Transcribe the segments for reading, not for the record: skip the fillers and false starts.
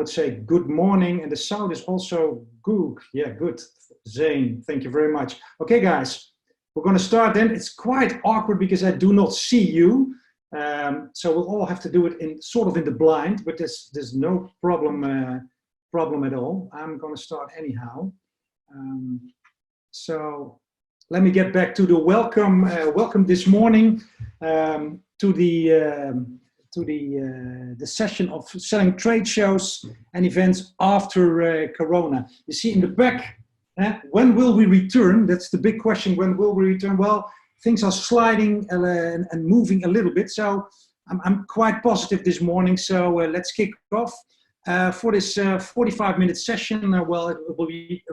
would say good morning, and the sound is also good. Yeah, good. Zane, thank you very much. Okay, guys, we're going to start then. It's quite awkward because I do not see you. So we'll all have to do it in sort of in the blind, but there's no problem at all. I'm going to start anyhow. So let me get back to the welcome this morning to the session of selling trade shows and events after Corona. You see in the back, when will we return? That's the big question. When will we return? Well, things are sliding and moving a little bit. So I'm quite positive this morning. So let's kick off for this 45-minute session. Well, it will be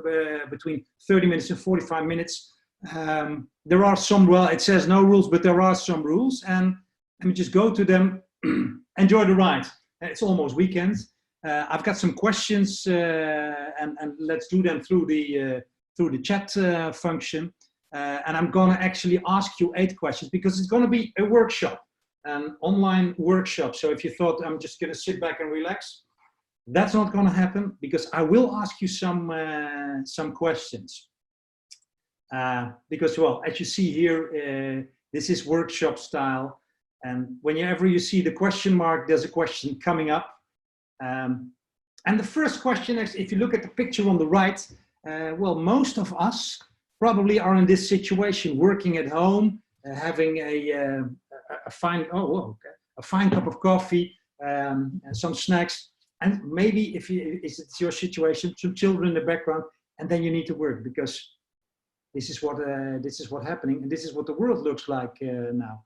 between 30 minutes and 45 minutes. There are some, well, it says no rules, but there are some rules. And let me just go to them. Enjoy the ride. It's almost weekend. I've got some questions and let's do them through the chat function. And I'm going to actually ask you 8 questions because it's going to be a workshop, an online workshop. So if you thought I'm just going to sit back and relax, that's not going to happen because I will ask you some questions. Because, well, as you see here, this is workshop style. And whenever you see the question mark, there's a question coming up. And the first question is, if you look at the picture on the right, well, most of us probably are in this situation, working at home, having a fine cup of coffee, and some snacks, and maybe if it's your situation, some children in the background, and then you need to work because this is what's happening, and this is what the world looks like now.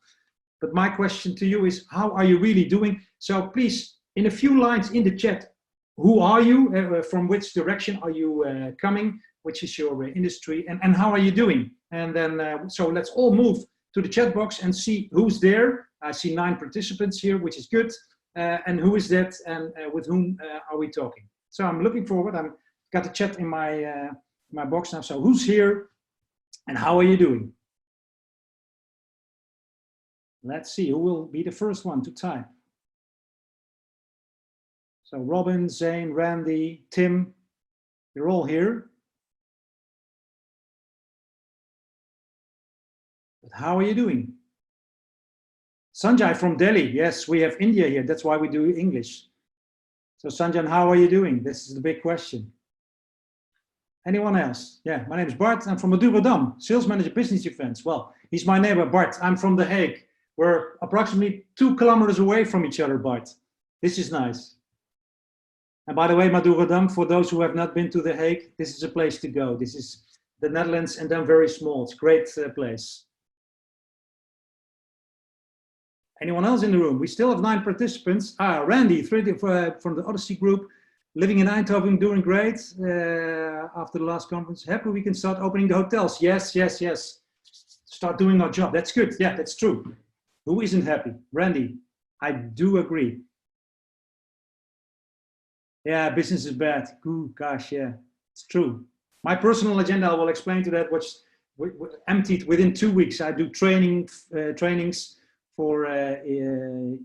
But my question to you is, how are you really doing? So please, in a few lines in the chat, who are you? From which direction are you coming? Which is your industry? And how are you doing? And then, so let's all move to the chat box and see who's there. I see 9 participants here, which is good. And who is that? And with whom are we talking? So I'm looking forward. I've got the chat in my box now. So who's here? And how are you doing? Let's see who will be the first one to type. So Robin, Zane, Randy, Tim, you're all here. But how are you doing? Sanjay from Delhi. Yes, we have India here. That's why we do English. So Sanjay, how are you doing? This is the big question. Anyone else? Yeah, my name is Bart. I'm from Madurodam, sales manager, business events. Well, he's my neighbor, Bart. I'm from The Hague. We're approximately 2 kilometers away from each other, Bart. This is nice. And by the way, Madurodam, for those who have not been to The Hague, this is a place to go. This is the Netherlands and then very small. It's a great place. Anyone else in the room? We still have 9 participants. Randy from the Odyssey group, living in Eindhoven, doing great after the last conference. Happy we can start opening the hotels. Yes. Start doing our job. That's good. Yeah, that's true. Who isn't happy? Randy, I do agree. Yeah, business is bad. Ooh, gosh, yeah, it's true. My personal agenda, I will explain to that, was emptied within 2 weeks. I do trainings for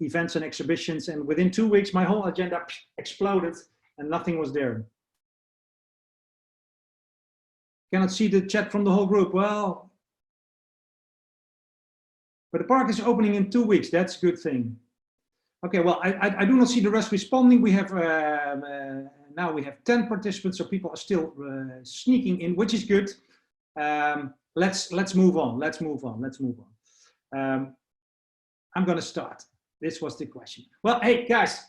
events and exhibitions, and within 2 weeks, my whole agenda exploded and nothing was there. Cannot see the chat from the whole group. Well, but the park is opening in 2 weeks. That's a good thing. Okay, well, I do not see the rest responding. We have now we have 10 participants, so people are still sneaking in, which is good. Let's move on. I'm going to start. This was the question. Well, hey guys,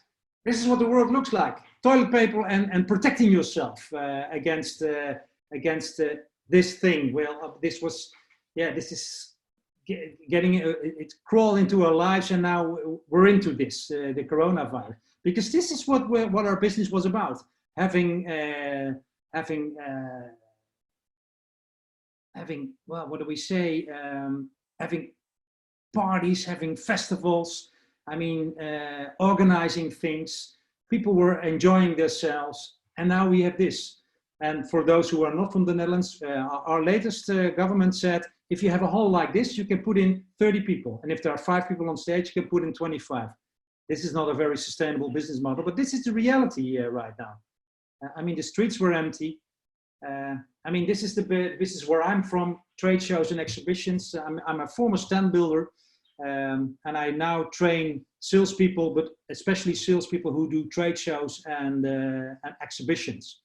this is what the world looks like: toilet paper and protecting yourself against this thing. Well, this is getting it crawled into our lives, and now we're into this the coronavirus, because this is what our business was about: having well, what do we say? Having parties, having festivals. I mean, organizing things. People were enjoying themselves, and now we have this. And for those who are not from the Netherlands, our latest government said, if you have a hall like this, you can put in 30 people. And if there are 5 people on stage, you can put in 25. this is not a very sustainable business model, but this is the reality right now. I mean, the streets were empty. I mean, this is where I'm from, trade shows and exhibitions. I'm a former stand builder, and I now train salespeople, but especially salespeople who do trade shows and exhibitions.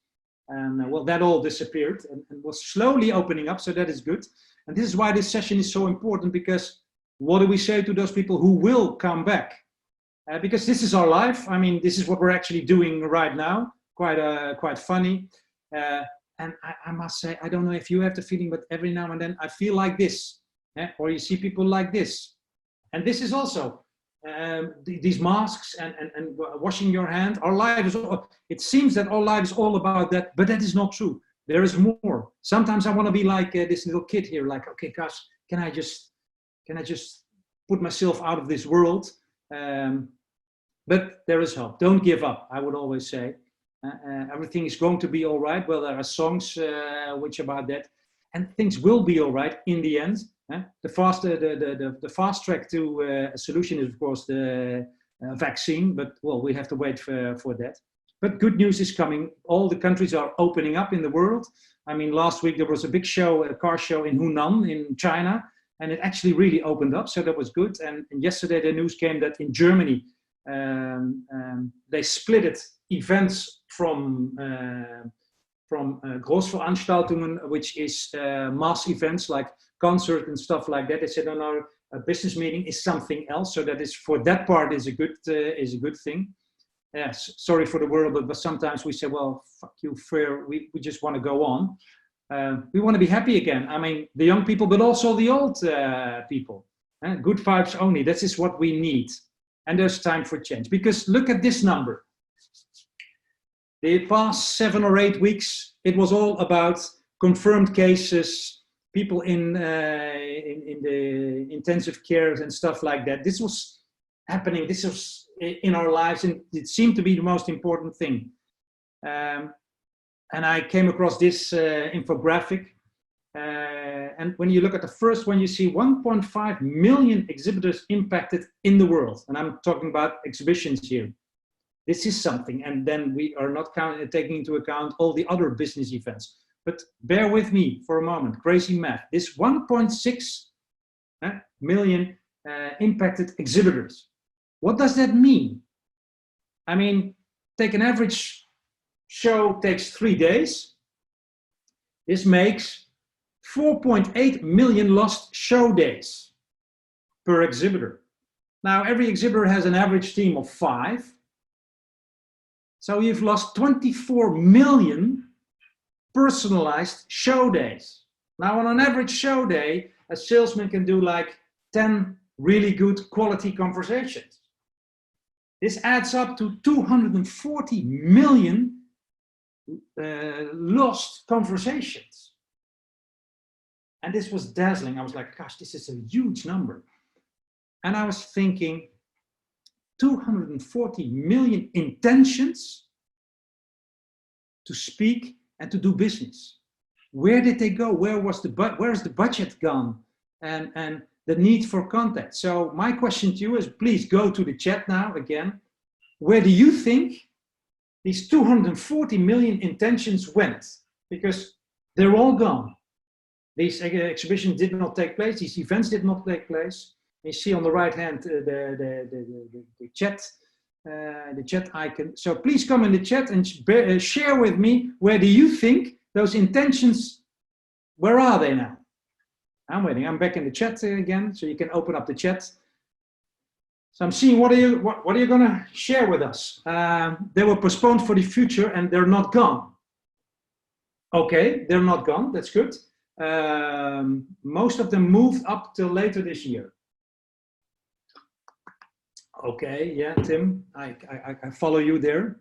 And well, that all disappeared and was slowly opening up, so that is good. And this is why this session is so important, because what do we say to those people who will come back? Because this is our life. I mean, this is what we're actually doing right now. Quite funny. And I must say, I don't know if you have the feeling, but every now and then I feel like this, or you see people like this. And this is also these masks and washing your hand. Our life is all, it seems that our life is all about that, but that is not true. There is more. Sometimes I want to be like this little kid here, like, okay, gosh, can I just put myself out of this world? But there is hope. Don't give up, I would always say. Everything is going to be all right. Well, there are songs which are about that, and things will be all right in the end. The fast track to a solution is, of course, the vaccine, but well, we have to wait for that. But good news is coming. All the countries are opening up in the world. I mean, last week there was a big show, a car show in Hunan in China, and it actually really opened up, so that was good. And yesterday the news came that in Germany they split it. Events from Großveranstaltungen, which is mass events like concert and stuff like that. They said, no, no, a business meeting is something else. So that is, for that part, is a good thing. Yes, sorry for the word, but sometimes we say, well, fuck you, fair. We just want to go on. We want to be happy again. I mean, the young people, but also the old people. Good vibes only. This is what we need. And there's time for change. Because look at this number. The past 7 or 8 weeks, it was all about confirmed cases, people in the intensive care and stuff like that. This was happening. This was in our lives, and it seemed to be the most important thing. And I came across this infographic. And when you look at the first one, you see 1.5 million exhibitors impacted in the world. And I'm talking about exhibitions here. This is something, and then we are not taking into account all the other business events. But bear with me for a moment, crazy math. This 1.6 million impacted exhibitors. What does that mean? I mean, take an average show takes 3 days. This makes 4.8 million lost show days per exhibitor. Now, every exhibitor has an average team of 5. So you've lost 24 million personalized show days. Now, on an average show day, a salesman can do like 10 really good quality conversations. This adds up to 240 million lost conversations. And this was dazzling. I was like, gosh, this is a huge number. And I was thinking, 240 million intentions to speak and to do business. Where did they go? Where's the budget gone? And the need for contact. So my question to you is, please go to the chat now again. Where do you think these 240 million intentions went? Because they're all gone. These exhibitions did not take place. These events did not take place. You see on the right hand the chat icon. So please come in the chat and share with me, where do you think those intentions, where are they now? I'm waiting. I'm back in the chat again, so you can open up the chat. So I'm seeing, what are you going to share with us? They were postponed for the future and they're not gone. Okay, they're not gone. That's good. Most of them moved up till later this year. Okay, yeah, Tim, I follow you there.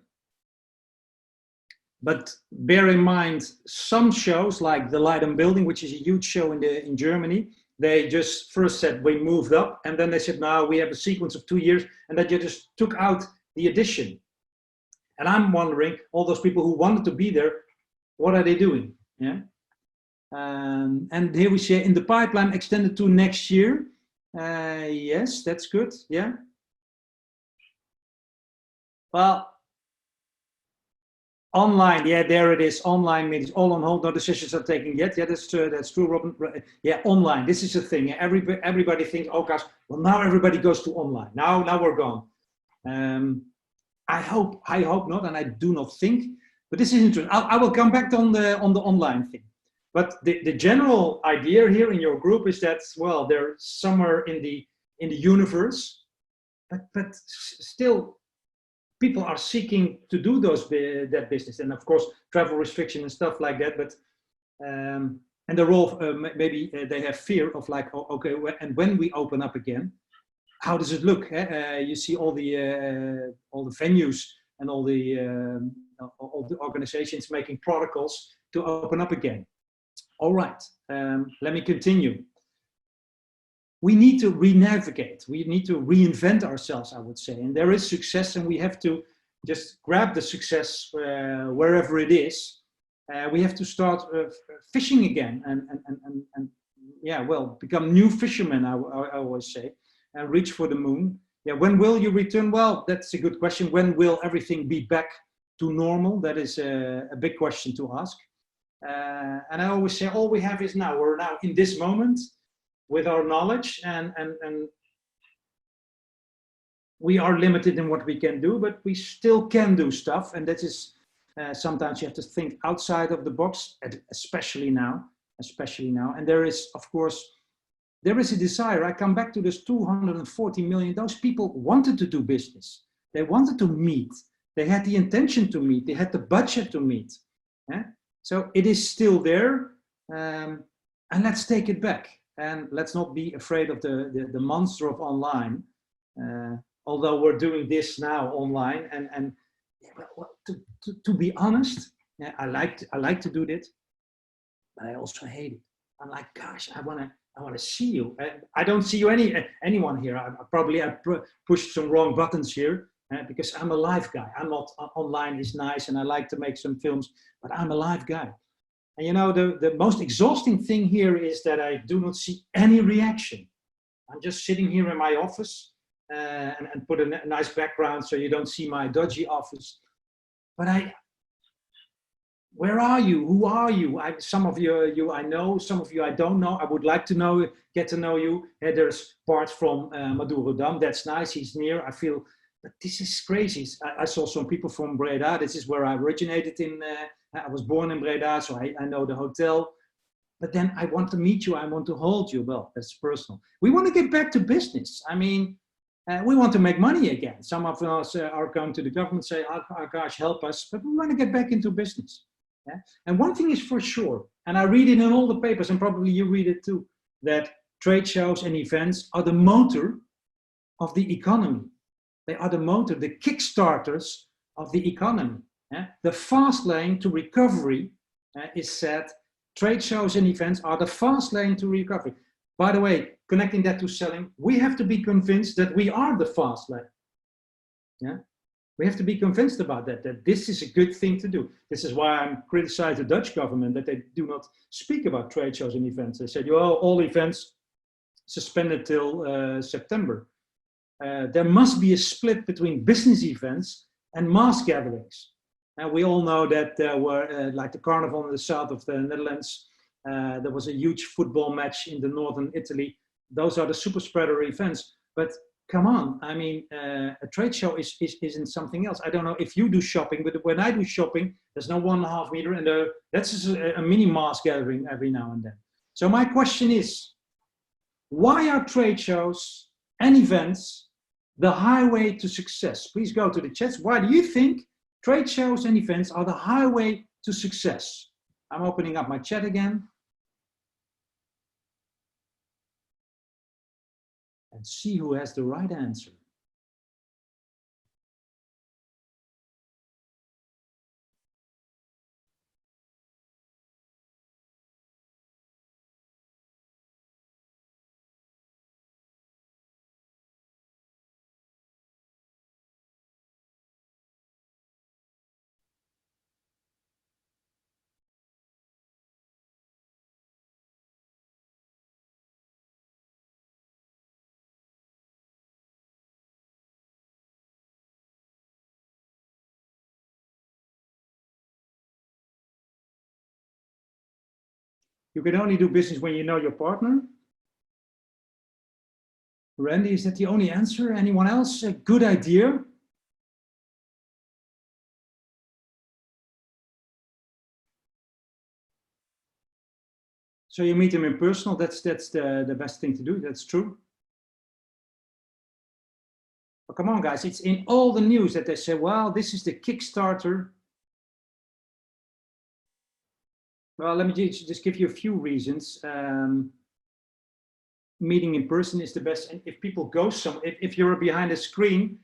But bear in mind, some shows like the Leiden Building, which is a huge show in Germany, they just first said we moved up, and then they said, now we have a sequence of 2 years, and that you just took out the addition. And I'm wondering, all those people who wanted to be there, what are they doing? Yeah. And here we say in the pipeline extended to next year. Yes, that's good. Yeah. Well, online, yeah, there it is. Online meetings, all on hold. No decisions are taken yet. Yeah, that's true, Robin. Yeah, online. This is the thing. Everybody thinks, oh gosh, well now everybody goes to online. Now we're gone. I hope not, and I do not think. But this is interesting. I will come back on the online thing. But the general idea here in your group is that, well, they're somewhere in the universe, but still people are seeking to do that business, and of course travel restriction and stuff like that. But and they're all maybe they have fear of like, oh, okay, and when we open up again, how does it look? You see all the venues and all the organizations making protocols to open up again. All right, let me continue. We need to re-navigate. We need to reinvent ourselves, I would say. And there is success, and we have to just grab the success wherever it is. We have to start fishing again, and yeah, well, become new fishermen, I always say, and reach for the moon. Yeah, when will you return? Well, that's a good question. When will everything be back to normal? That is a big question to ask. And I always say, all we have is now. We're now in this moment with our knowledge, and we are limited in what we can do, but we still can do stuff. And that is sometimes you have to think outside of the box, especially now. And there is, of course, there is a desire. I come back to this 240 million. Those people wanted to do business. They wanted to meet. They had the intention to meet. They had the budget to meet. Yeah? So it is still there. And let's take it back. And let's not be afraid of the monster of online. Although we're doing this now online. And to be honest, yeah, I like to do this, but I also hate it. I'm like, gosh, I want to see you. I don't see you anyone here. I pushed some wrong buttons here because I'm a live guy. I'm not online is nice, and I like to make some films, but I'm a live guy. And you know, the most exhausting thing here is that I do not see any reaction. I'm just sitting here in my office and put a nice background so you don't see my dodgy office. But where are you? Who are you? Some of you I know, some of you I don't know. I would like to get to know you. There's parts from Madurodam. That's nice. He's near. I feel, but this is crazy. I saw some people from Breda. This is where I originated in. I was born in Breda, so I know the hotel. But then I want to meet you. I want to hold you. Well, that's personal. We want to get back to business. I mean, we want to make money again. Some of us are going to the government, say, oh gosh, help us. But we want to get back into business. Yeah? And one thing is for sure, and I read it in all the papers, and probably you read it too, that trade shows and events are the motor of the economy. They are the motor, the kickstarters of the economy. Yeah? The fast lane to recovery is said. Trade shows and events are the fast lane to recovery. By the way, connecting that to selling, we have to be convinced that we are the fast lane. Yeah? We have to be convinced about that this is a good thing to do. This is why I'm criticizing the Dutch government that they do not speak about trade shows and events. They said, well, all events suspended till September. There must be a split between business events and mass gatherings. And we all know that there were, like the carnival in the south of the Netherlands, there was a huge football match in the northern Italy. Those are the super spreader events. But come on, I mean, a trade show isn't something else. I don't know if you do shopping, but when I do shopping, there's no 1.5 meter, and that's just a mini mass gathering every now and then. So my question is, why are trade shows and events the highway to success? Please go to the chats. Why do you think trade shows and events are the highway to success? I'm opening up my chat again. And see who has the right answer. You can only do business when you know your partner. Randy, is that the only answer? Anyone else? A good idea. So you meet them in person. That's the best thing to do. That's true. But come on, guys. It's in all the news that they say, well, this is the Kickstarter. Well, let me just give you a few reasons. Meeting in person is the best. And if people go if you're behind a screen,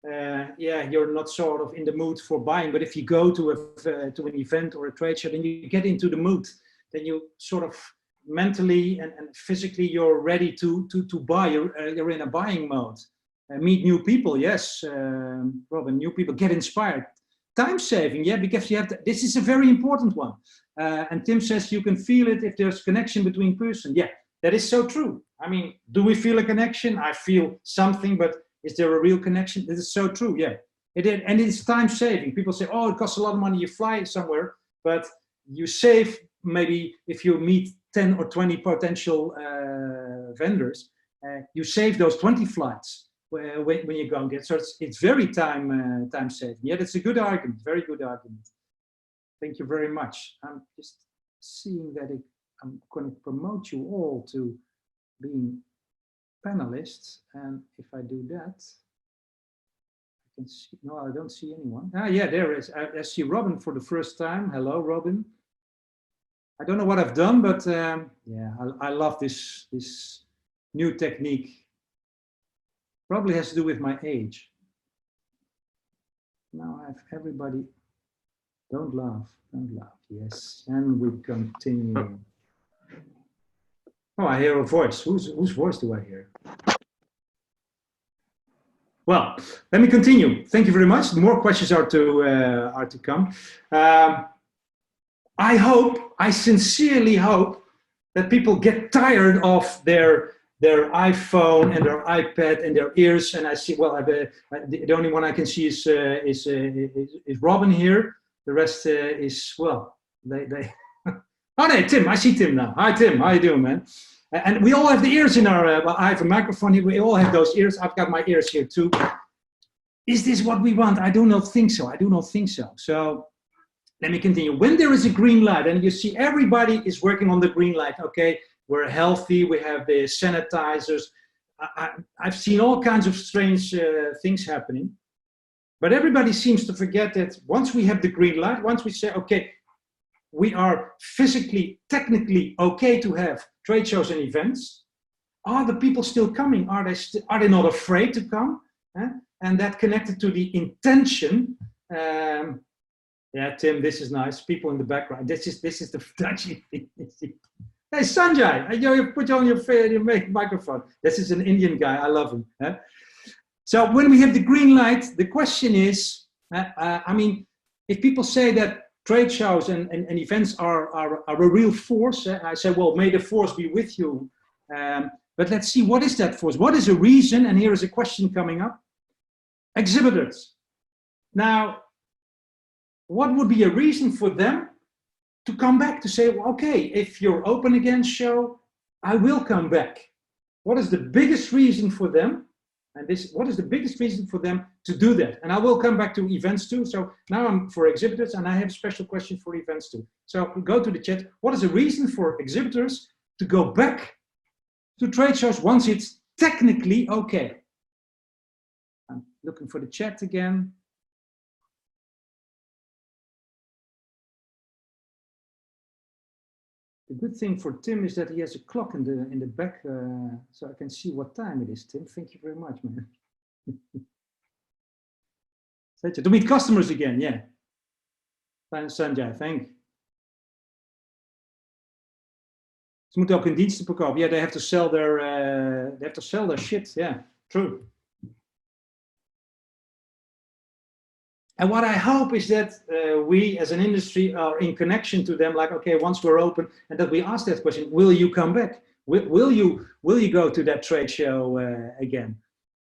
yeah, you're not sort of in the mood for buying. But if you go to an event or a trade show, then you get into the mood. Then you sort of mentally and physically you're ready to buy. You're in a buying mode. Meet new people, yes, Robin. New people, get inspired. Time saving, yeah, because you have this is a very important one. And Tim says you can feel it if there's connection between person. Yeah, that is so true. I mean, do we feel a connection? I feel something, but is there a real connection? This is so true, yeah. And it's time saving. People say, oh, it costs a lot of money, you fly somewhere, but you save maybe if you meet 10 or 20 potential vendors, you save those 20 flights when you go and get. So it's very time saving. Yeah, that's a good argument, very good argument. Thank you very much. I'm just seeing that I'm going to promote you all to being panelists. And if I do that, I can see, no, I don't see anyone. Ah, yeah, there is. I see Robin for the first time. Hello, Robin. I don't know what I've done, but yeah, I love this new technique. Probably has to do with my age. Now I have everybody. Don't laugh, don't laugh. Yes, and we continue. Oh, I hear a voice. Whose voice do I hear? Well, let me continue. Thank you very much. More questions are to come. I sincerely hope that people get tired of their iPhone and their iPad and their ears. And I see, well, the only one I can see is Robin here. The rest is, well, they oh, no, Tim, I see Tim now. Hi, Tim, how you doing, man? And we all have the ears in our, well, I have a microphone here. We all have those ears. I've got my ears here too. Is this what we want? I do not think so. I do not think so. So let me continue. When there is a green light and you see everybody is working on the green light, okay, we're healthy, we have the sanitizers. I've seen all kinds of strange things happening. But everybody seems to forget that once we have the green light, once we say, okay, we are physically, technically okay to have trade shows and events, are the people still coming? Are they not afraid to come? And that connected to the intention. Yeah, Tim, this is nice. People in the background. This is the touchy thing. Hey, Sanjay, you put on your microphone. This is an Indian guy. I love him. So when we have the green light, the question is, I mean, if people say that trade shows and events are a real force, I say, well, may the force be with you. But let's see, what is that force? What is a reason? And here is a question coming up. Exhibitors. Now, what would be a reason for them to come back, to say, well, okay, if you're open again, show, I will come back. What is the biggest reason for them? And what is the biggest reason for them to do that? And I will come back to events too. So now I'm for exhibitors, and I have a special question for events too. So go to the chat. What is the reason for exhibitors to go back to trade shows once it's technically okay? I'm looking for the chat again. The good thing for Tim is that he has a clock in the back, so I can see what time it is. Tim, thank you very much, man. To meet customers again, yeah. Sanjay, thank. Ze moeten ook hun diensten verkopen. Yeah, they have to sell their shit. Yeah, true. And what I hope is that we as an industry are in connection to them, like, okay, once we're open, and that we ask that question, will you come back? Will you go to that trade show again?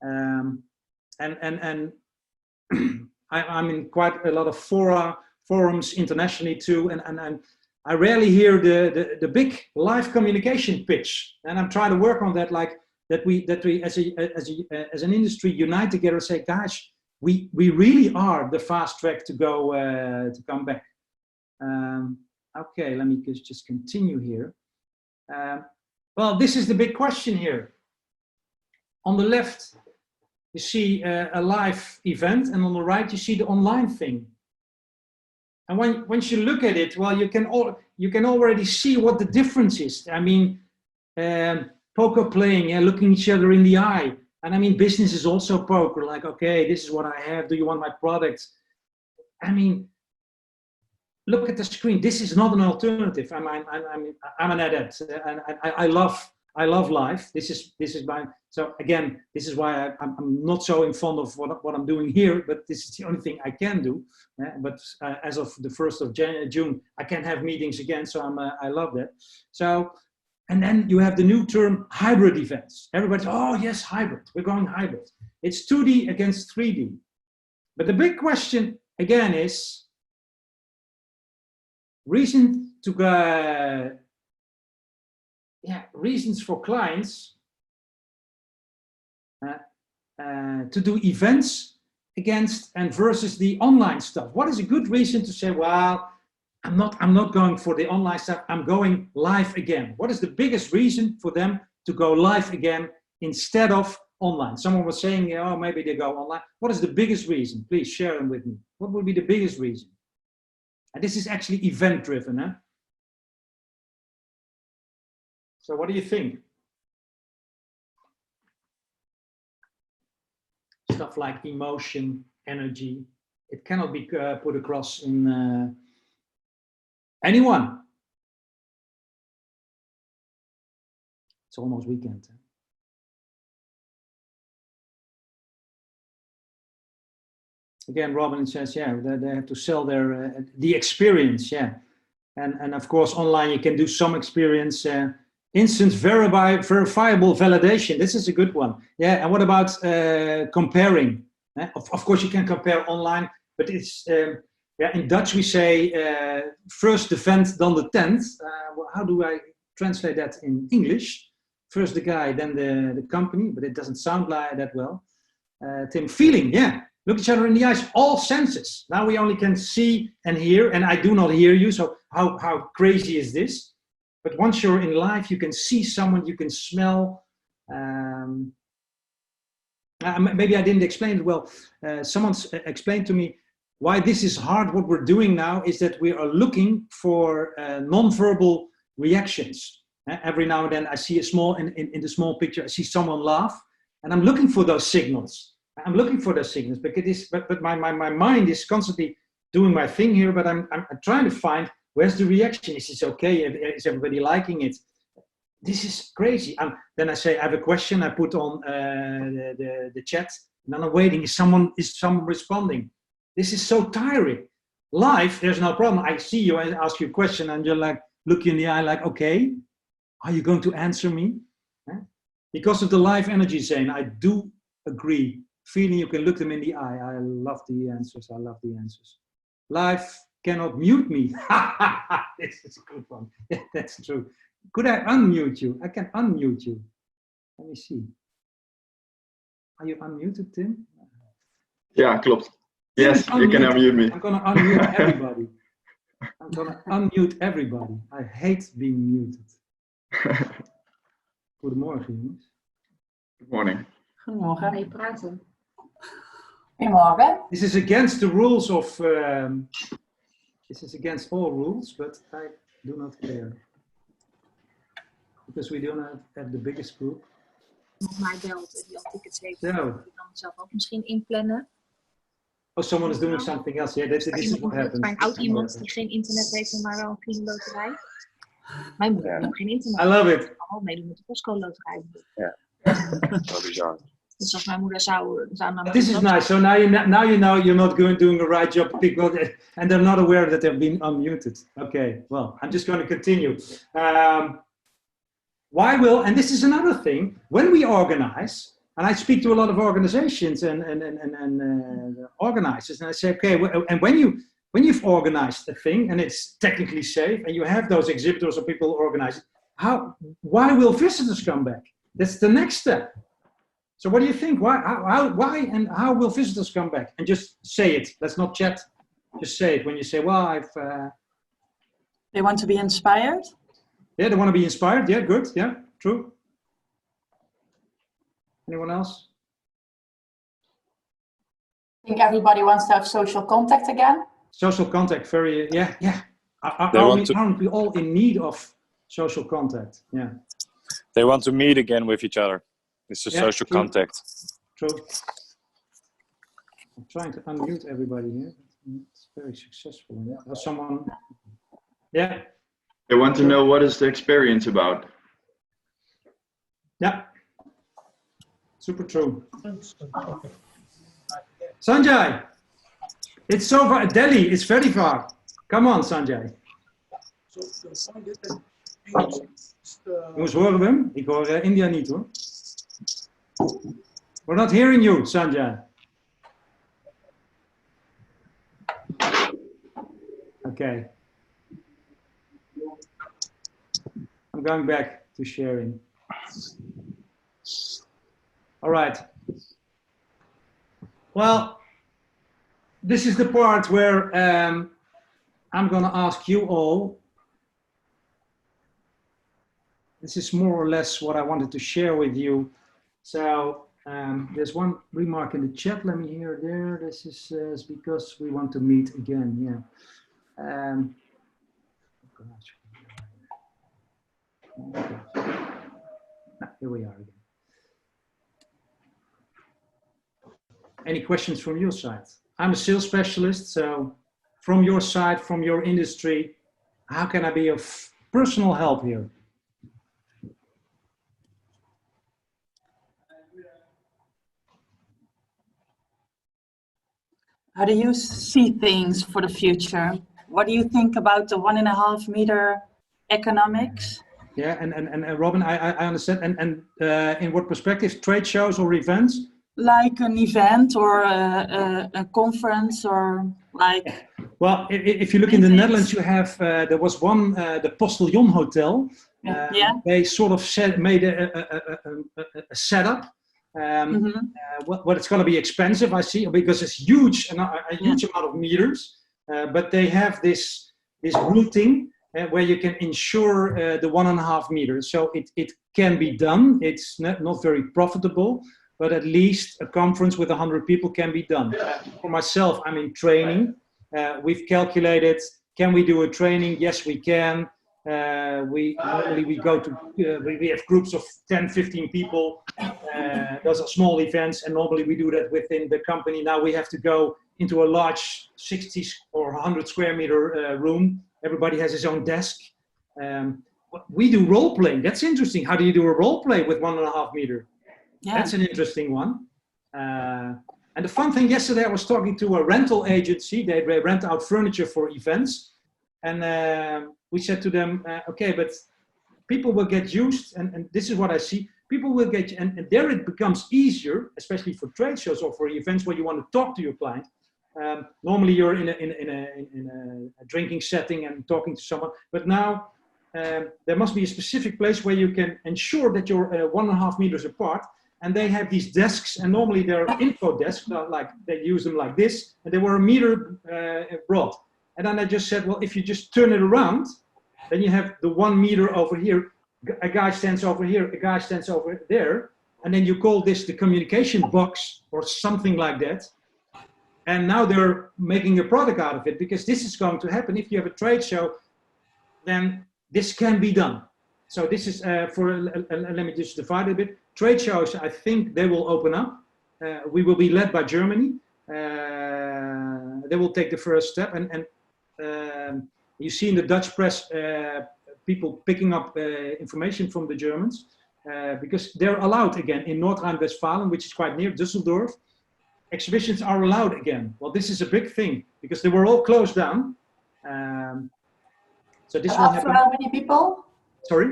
And I'm in quite a lot of forums internationally too, and I rarely hear the big live communication pitch, and I'm trying to work on that. Like that we as an industry unite together, say, guys, we really are the fast track to go to come back. Okay, let me just continue here. Well, this is the big question here. On the left, you see a live event, and on the right, you see the online thing. And once you look at it, well, you can already see what the difference is. I mean, poker playing, looking each other in the eye. And I mean, business is also poker. Like, okay, this is what I have. Do you want my product? I mean, look at the screen. This is not an alternative. I'm an adept, and I love life. This is my. So again, this is why I'm not so fond of what I'm doing here. But this is the only thing I can do. But as of the 1st of June, I can have meetings again. So I love that. So, and then you have the new term hybrid events. Everybody's, oh yes, hybrid. We're going hybrid. It's 2D against 3D. But the big question again is reasons for clients to do events against and versus the online stuff. What is a good reason to say, well, I'm not going for the online stuff, I'm going live again? What is the biggest reason for them to go live again instead of online? Someone was saying, oh, maybe they go online. What is the biggest reason? Please share them with me. What would be the biggest reason? And this is actually event driven. Huh? So what do you think? Stuff like emotion, energy, it cannot be put across in anyone. It's almost weekend. Huh? Again, Robin says, yeah, they have to sell their the experience, yeah. And of course, online you can do some experience. Instant verifiable validation. This is a good one. Yeah, and what about comparing? Of course, you can compare online, but it's yeah. In Dutch we say first the vent, dan de tent. Well, how do I translate that in English? First the guy, then the company, but it doesn't sound like that well. Tim, feeling, yeah. Look each other in the eyes, all senses. Now we only can see and hear, and I do not hear you. So how crazy is this? But once you're in live, you can see someone, you can smell. Maybe I didn't explain it well. Someone's explained to me why this is hard. What we're doing now is that we are looking for non-verbal reactions. Every now and then I see a small, in the small picture, I see someone laugh, and I'm looking for those signals. I'm looking for those signals, but my mind is constantly doing my thing here, but I'm trying to find where's the reaction. Is this okay? Is everybody liking it? This is crazy. Then I say, I have a question. I put on the chat, and then I'm waiting. Is someone responding? This is so tiring. Live, there's no problem. I see you, I ask you a question, and you're like, look you in the eye, like, okay, are you going to answer me? Because of the live energy, Zane, I do agree. Feeling you can look them in the eye. I love the answers. I love the answers. Live cannot mute me. This is a good one. Yeah, that's true. Could I unmute you? I can unmute you. Let me see. Are you unmuted, Tim? Yeah, klopt. Yes, you can unmute me. I'm going to unmute everybody. I'm going to unmute everybody. I hate being muted. Goedemorgen, jongens. Good morning. Goedemorgen. Mee praten. Goedemorgen. This is against the rules of. This is against all rules, but I do not care because we do not have the biggest group. Nog mij belt en die al tickets heeft, So. die dan zelf ook misschien inplannen. Oh, someone is doing something else. Yeah, this is what happens. Maar een oud iemand die geen internet heeft en maar wel een clean loterij. Mijn moeder heeft nog geen internet. I love it. Allemaal meedoen met de postcode loterij. Ja. Zo bizar. Dus als mijn moeder zou naar This is nice. So now you know you're not doing a right job, people, and they're not aware that they've been unmuted. Okay, well, I'm just going to continue. Why will, and this is another thing, when we organize, and I speak to a lot of organizations and organizers, and I say, okay, and when when you've organized a thing and it's technically safe and you have those exhibitors or people organize it, why will visitors come back? That's the next step. So what do you think? Why and how will visitors come back? And just say it. Let's not chat. Just say it. When you say, well, They want to be inspired? Yeah, they want to be inspired. Yeah, good. Yeah, true. Anyone else? I think everybody wants to have social contact again. Social contact, yeah. Aren't we all in need of social contact? Yeah. They want to meet again with each other. It's a social true. contact. True. I'm trying to unmute everybody here. It's very successful. Or someone. Yeah. They want to know what is the experience about. Yeah. Super true. Sanjay, it's so far. Delhi is very far. Come on, Sanjay. Jongens, horen we hem? Ik hoor India niet hoor. We're not hearing you, Sanjay. Okay. I'm going back to sharing. All right. Well, this is the part where I'm going to ask you all. This is more or less what I wanted to share with you. So there's one remark in the chat. Let me hear there. This is because we want to meet again. Yeah. Here we are again. Any questions from your side? I'm a sales specialist, so from your side, from your industry, how can I be of personal help here? How do you see things for the future? What do you think about the 1.5 meter economics? Yeah, and Robin, I understand. And in what perspective? Trade shows or events? Like an event or a conference or like... Well, if you look in the Netherlands, you have, there was one, the Postillon Hotel. They sort of made a setup. What it's going to be expensive, I see, because it's huge, a huge amount of meters. But they have this routing where you can insure the 1.5 meters. So it can be done. It's not very profitable, but at least a conference with 100 people can be done. For myself, I'm in training. We've calculated, can we do a training? Yes, we can. Normally we go to, we have groups of 10, 15 people. Those are small events, and normally we do that within the company. Now we have to go into a large 60 or 100 square meter room. Everybody has his own desk. We do role playing. That's interesting. How do you do a role play with 1.5 meter? Yeah. That's an interesting one. And the fun thing, yesterday I was talking to a rental agency. They rent out furniture for events. And we said to them, okay, but people will get used, and this is what I see. People will get, and there it becomes easier, especially for trade shows or for events where you want to talk to your client. Normally you're in a drinking setting and talking to someone, but now there must be a specific place where you can ensure that you're 1.5 meters apart. And they have these desks, and normally they're info desks, like they use them like this, and they were 1 meter broad. And then I just said, well, if you just turn it around, then you have the 1 meter over here. A guy stands over here, a guy stands over there, and then you call this the communication box or something like that. And now they're making a product out of it, because this is going to happen. If you have a trade show, then this can be done. So this is let me just divide it a bit. Trade shows, I think they will open up. We will be led by Germany. They will take the first step. And you see in the Dutch press, people picking up information from the Germans, because they're allowed again in North Rhine-Westphalia, which is quite near Düsseldorf. Exhibitions are allowed again. Well, this is a big thing, because they were all closed down. So this will happen. Up to how many people? Sorry?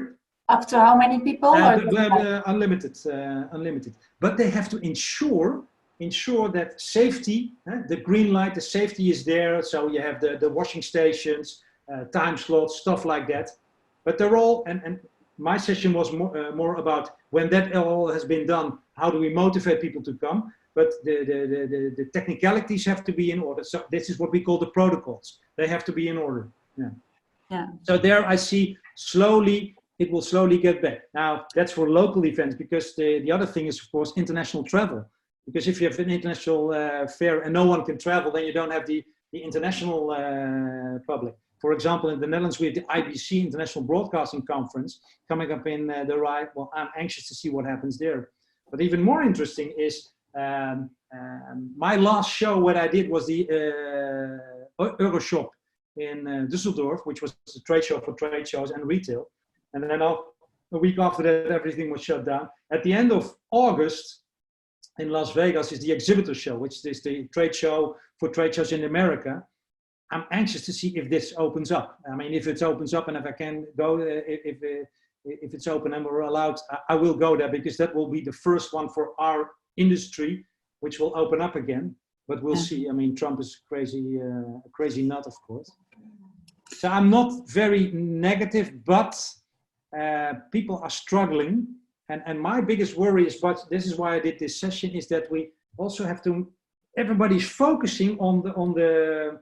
Up to how many people? Unlimited, unlimited. But they have to ensure ensure that safety, the green light, the safety is there. So you have the washing stations, time slots, stuff like that. But they're all, and my session was more about when that all has been done, how do we motivate people to come? But the technicalities have to be in order. So this is what we call the protocols. They have to be in order. Yeah. Yeah. So there I see slowly, it will slowly get back. Now that's for local events, because the other thing is of course international travel. Because if you have an international fair and no one can travel, then you don't have the international public. For example, in the Netherlands, we have the IBC, International Broadcasting Conference, coming up in the right. Well, I'm anxious to see what happens there. But even more interesting is my last show. What I did was the Euroshop in Düsseldorf, which was a trade show for trade shows and retail. And then a week after that, everything was shut down. At the end of August, in Las Vegas is the exhibitor show, which is the trade show for trade shows in America. I'm anxious to see if this opens up. I mean, if it opens up and if I can go, if it's open and we're allowed, I will go there, because that will be the first one for our industry, which will open up again. But we'll see. I mean, Trump is crazy, a crazy nut, of course. So I'm not very negative, but people are struggling. And my biggest worry is, but this is why I did this session, is that we also have to, everybody's focusing on the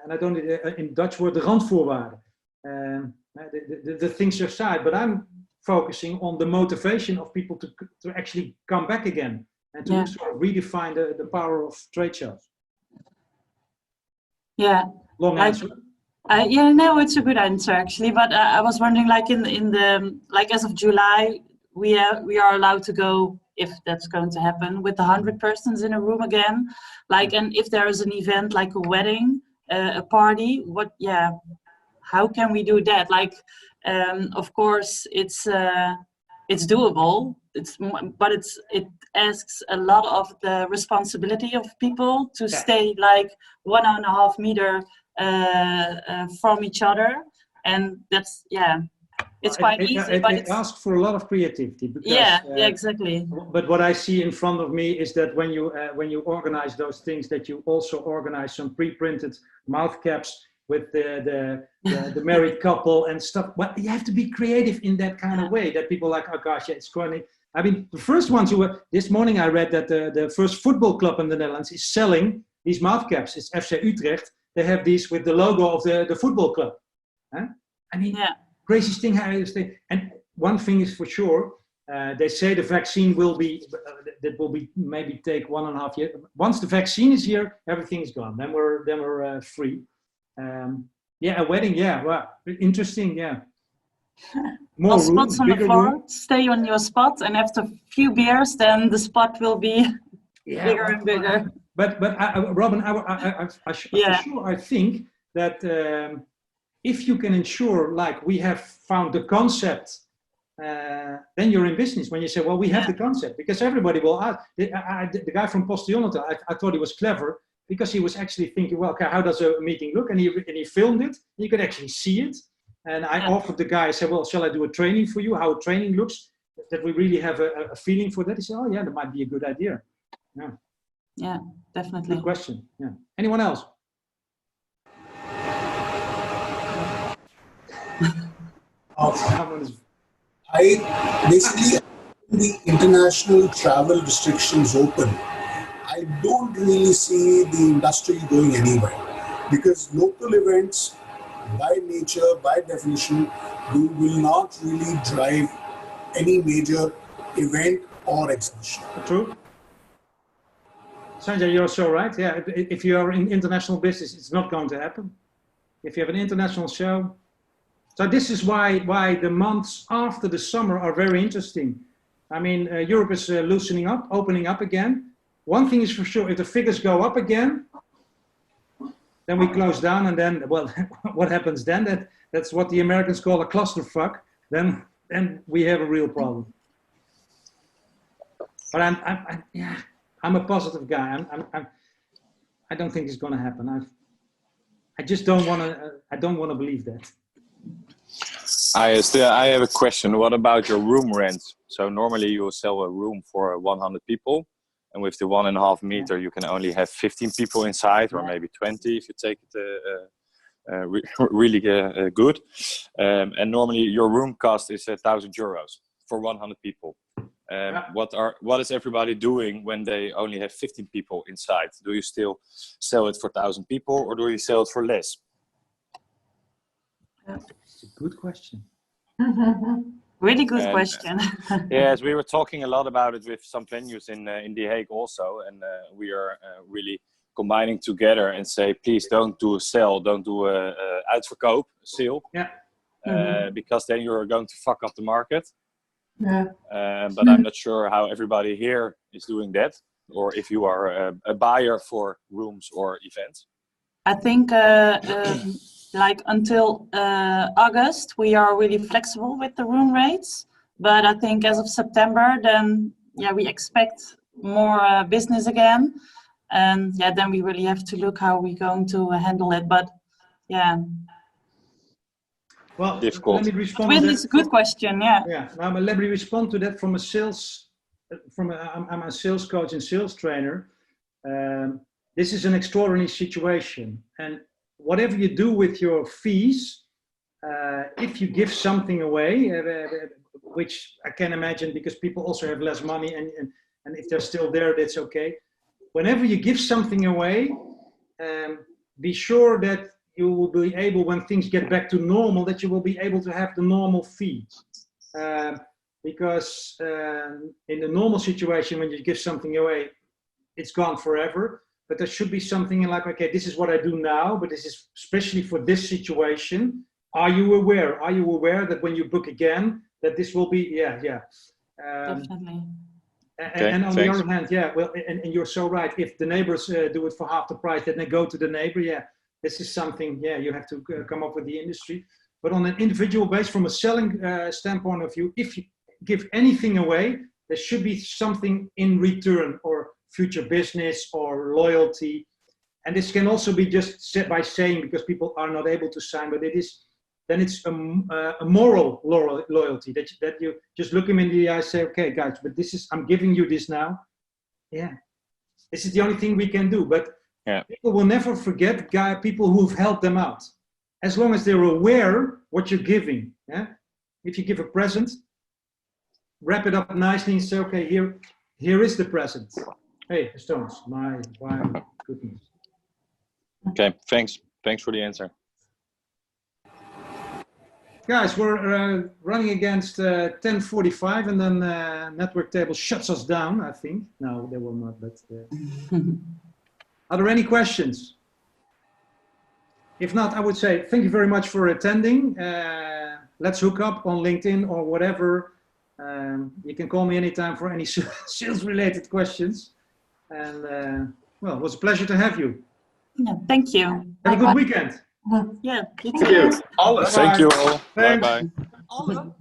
and I don't, in Dutch word, the randvoorwaarden, the things aside, but I'm focusing on the motivation of people to actually come back again and to sort of redefine the power of trade shows. Yeah. Long answer. Yeah, no, it's a good answer actually. But I was wondering, like in the like as of July, we are allowed to go, if that's going to happen, with 100 persons in a room again. Like, and if there is an event like a wedding, a party, how can we do that? Like, of course, it's doable. But it asks a lot of the responsibility of people to stay like 1.5 meters from each other, and that's it's quite easy. But it asks for a lot of creativity. Because, exactly. But what I see in front of me is that when you organize those things, that you also organize some pre-printed mouth caps with the married couple and stuff. But you have to be creative in that kind of way, that people are like, oh gosh, it's funny. I mean, the first ones who were, this morning I read that the first football club in the Netherlands is selling these mouth caps. It's FC Utrecht. They have these with the logo of the football club. Huh? I mean, craziest thing. And one thing is for sure, they say the vaccine will be, that will be maybe take 1.5 years. Once the vaccine is here, everything is gone. Then we're free. A wedding. Wow, interesting. More room, spots on the floor. Room. Stay on your spot, and after a few beers, then the spot will be bigger and bigger. But Robin, for sure, I think that if you can ensure, like we have found the concept, then you're in business. When you say, well, we have the concept, because everybody will ask. The guy from Postillonata, I thought he was clever, because he was actually thinking, well, okay, how does a meeting look? And he filmed it. You could actually see it. And I offered the guy, I said, well, shall I do a training for you, how a training looks, that we really have a feeling for that? He said, oh yeah, that might be a good idea. Yeah, definitely. Good question. Yeah. Anyone else? I basically, the international travel restrictions open, I don't really see the industry going anywhere, because local events, by nature, by definition, will not really drive any major event or exhibition. True. Sanjay, you're so right. Yeah, if you are in international business, it's not going to happen. If you have an international show. So this is why the months after the summer are very interesting. I mean, Europe is loosening up, opening up again. One thing is for sure, if the figures go up again, then we close down, and then, well, what happens then? That's what the Americans call a clusterfuck. Then we have a real problem. But I'm a positive guy. I don't think it's going to happen. I just don't want to. I don't want to believe that. I have a question. What about your room rent? So normally you will sell a room for 100 people, And with the 1.5 meter, you can only have 15 people inside, or maybe 20 if you take it really good. And normally your room cost is €1,000 for 100 people. What is everybody doing when they only have 15 people inside? Do you still sell it for 1,000 people, or do you sell it for less? It's a good question. Really good question. Yes, we were talking a lot about it with some venues in The Hague also, and we are really combining together and say, please don't do a sale, don't do a uitverkoop sale, because then you're going to fuck up the market. But I'm not sure how everybody here is doing that, or if you are a buyer for rooms or events. I think like until August, we are really flexible with the room rates. But I think as of September, then we expect more business again. And then we really have to look how we're going to handle it. But well, difficult. Let me respond. Really, it's a good question. Yeah. Now let me respond to that from a sales. I'm a sales coach and sales trainer. This is an extraordinary situation, and whatever you do with your fees, if you give something away, which I can imagine because people also have less money, and if they're still there, that's okay. Whenever you give something away, be sure that you will be able, when things get back to normal, that you will be able to have the normal fee. Because in the normal situation, when you give something away, it's gone forever. But there should be something like, okay, this is what I do now, but this is especially for this situation. Are you aware? Are you aware that when you book again, that this will be, Definitely. And on the other hand, and you're so right. If the neighbors do it for half the price, then they go to the neighbor. This is something, you have to come up with the industry. But on an individual base, from a selling standpoint of view, if you give anything away, there should be something in return, or future business or loyalty. And this can also be just said by saying, because people are not able to sign, but then it's a moral loyalty that you just look them in the eye and say, okay guys, but I'm giving you this now. This is the only thing we can do. But people will never forget people who've helped them out, as long as they're aware what you're giving. If you give a present, wrap it up nicely and say, okay, here is the present. Hey, Stones, my goodness. Okay, thanks for the answer. Guys, we're running against 10:45, and then Network Table shuts us down, I think. No, they will not, but are there any questions? If not, I would say thank you very much for attending. Let's hook up on LinkedIn or whatever. You can call me anytime for any sales-related questions. And well, it was a pleasure to have you. Thank you. Have a good weekend. You Thank you. Thank you all. Thanks. Bye bye.